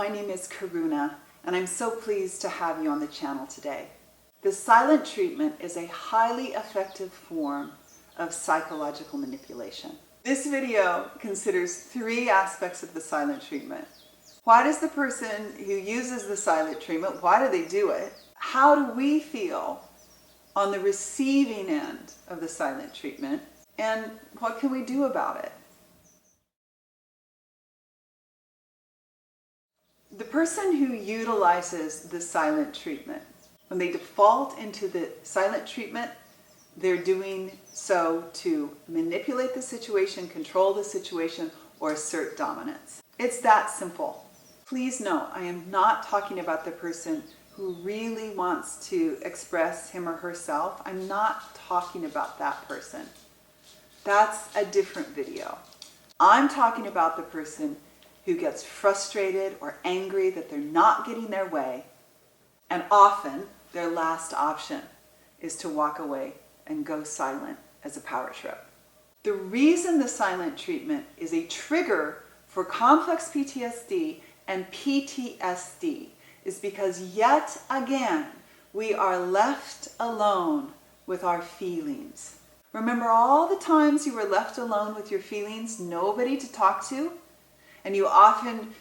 my name is Karuna, and I'm so pleased to have you on the channel today. The silent treatment is a highly effective form of psychological manipulation. This video considers 3 aspects of the silent treatment. Why does the person who uses the silent treatment, why do they do it? How do we feel on the receiving end of the silent treatment? And what can we do about it? The person who utilizes the silent treatment, when they default into the silent treatment, they're doing so to manipulate the situation, control the situation, or assert dominance. It's that simple. Please note, I am not talking about the person who really wants to express him or herself. I'm not talking about that person. That's a different video. I'm talking about the person who gets frustrated or angry that they're not getting their way, and often their last option is to walk away and go silent as a power trip. The reason the silent treatment is a trigger for complex PTSD and PTSD is because yet again we are left alone with our feelings. Remember all the times you were left alone with your feelings, nobody to talk to? And you often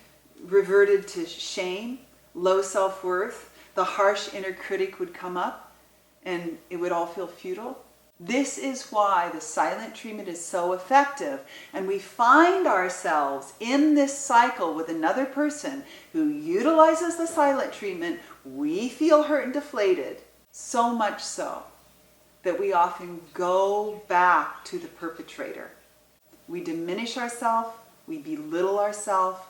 reverted to shame, low self-worth, the harsh inner critic would come up, and it would all feel futile. This is why the silent treatment is so effective, and we find ourselves in this cycle with another person who utilizes the silent treatment. We feel hurt and deflated, so much so that we often go back to the perpetrator. We diminish ourselves. We belittle ourselves.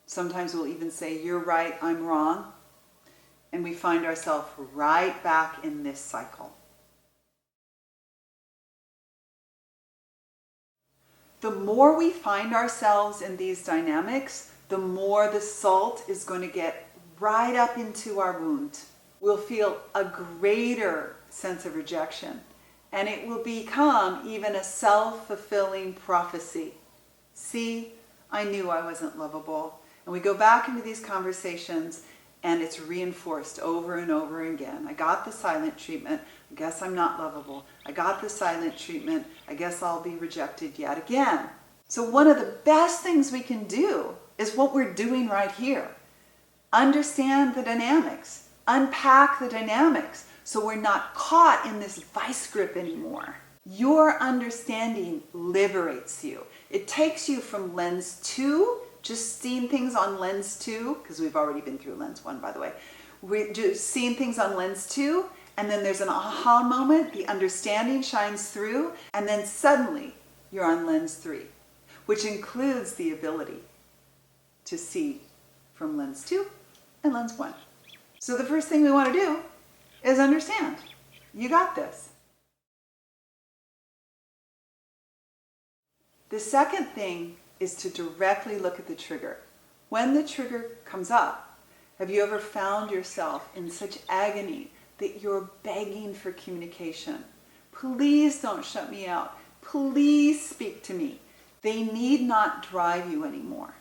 Sometimes we'll even say, you're right, I'm wrong. And we find ourselves right back in this cycle. The more we find ourselves in these dynamics, the more the salt is going to get right up into our wound. We'll feel a greater sense of rejection, and it will become even a self-fulfilling prophecy. See, I knew I wasn't lovable. And we go back into these conversations and it's reinforced over and over again. I got the silent treatment. I guess I'm not lovable. I got the silent treatment. I guess I'll be rejected yet again. So one of the best things we can do is what we're doing right here. Understand the dynamics. Unpack the dynamics so we're not caught in this vice grip anymore. Your understanding liberates you. It takes you from lens 2, just seeing things on lens 2, because we've already been through lens 1, by the way. We're just seeing things on lens 2, and then there's an aha moment, the understanding shines through, and then suddenly you're on lens 3, which includes the ability to see from lens 2 and lens 1. So the first thing we want to do is understand. You got this. The second thing is to directly look at the trigger. When the trigger comes up, have you ever found yourself in such agony that you're begging for communication? Please don't shut me out. Please speak to me. They need not drive you anymore.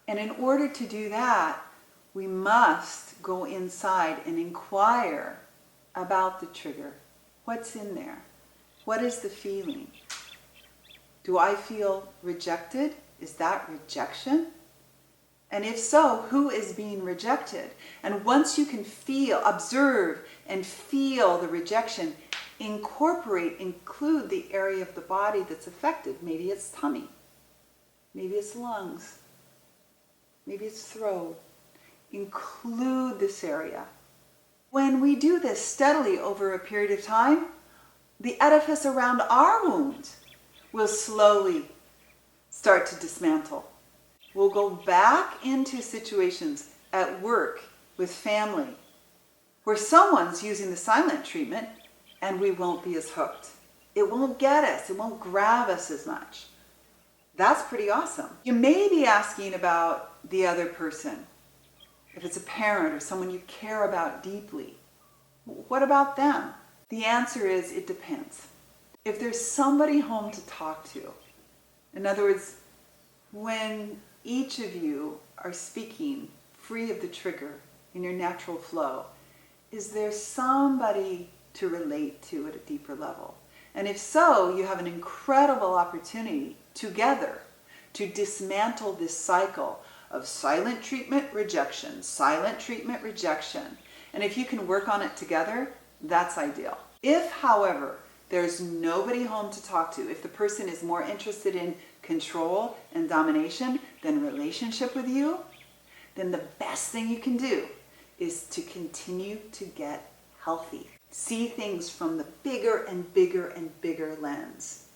And in order to do that, we must go inside and inquire about the trigger. What's in there? What is the feeling? Do I feel rejected? Is that rejection? And if so, who is being rejected? And once you can observe and feel the rejection, include the area of the body that's affected. Maybe it's tummy. Maybe it's lungs. Maybe it's throat. Include this area. When we do this steadily over a period of time, the edifice around our wound will slowly start to dismantle. We'll go back into situations at work, with family, where someone's using the silent treatment and we won't be as hooked. It won't get us. It won't grab us as much. That's pretty awesome. You may be asking about the other person. If it's a parent or someone you care about deeply, what about them? The answer is it depends. If there's somebody home to talk to, in other words, when each of you are speaking free of the trigger in your natural flow, is there somebody to relate to at a deeper level? And if so, you have an incredible opportunity together to dismantle this cycle of silent treatment, rejection, silent treatment, rejection. And if you can work on it together, that's ideal. If, however, there's nobody home to talk to, if the person is more interested in control and domination than relationship with you, then the best thing you can do is to continue to get healthy. See things from the bigger and bigger and bigger lens.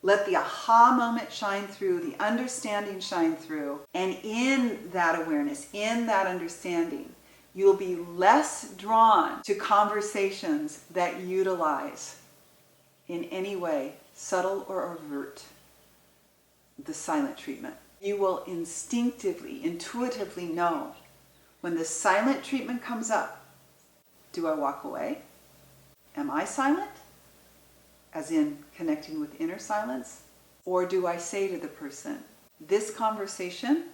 Let the aha moment shine through, the understanding shine through, and in that awareness, in that understanding, you'll be less drawn to conversations that utilize in any way, subtle or overt, the silent treatment. You will instinctively, intuitively know when the silent treatment comes up. Do I walk away? Am I silent? As in connecting with inner silence? Or do I say to the person, this conversation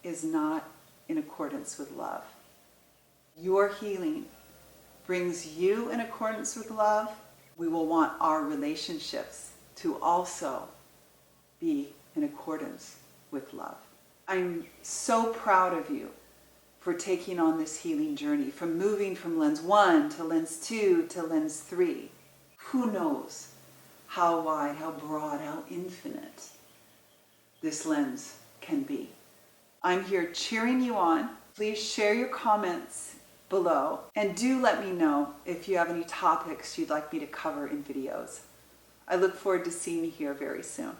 is not in accordance with love. Your healing brings you in accordance with love. We will want our relationships to also be in accordance with love. I'm so proud of you for taking on this healing journey, from moving from lens 1 to lens 2 to lens 3. Who knows how wide, how broad, how infinite this lens can be. I'm here cheering you on. Please share your comments below, and do let me know if you have any topics you'd like me to cover in videos. I look forward to seeing you here very soon.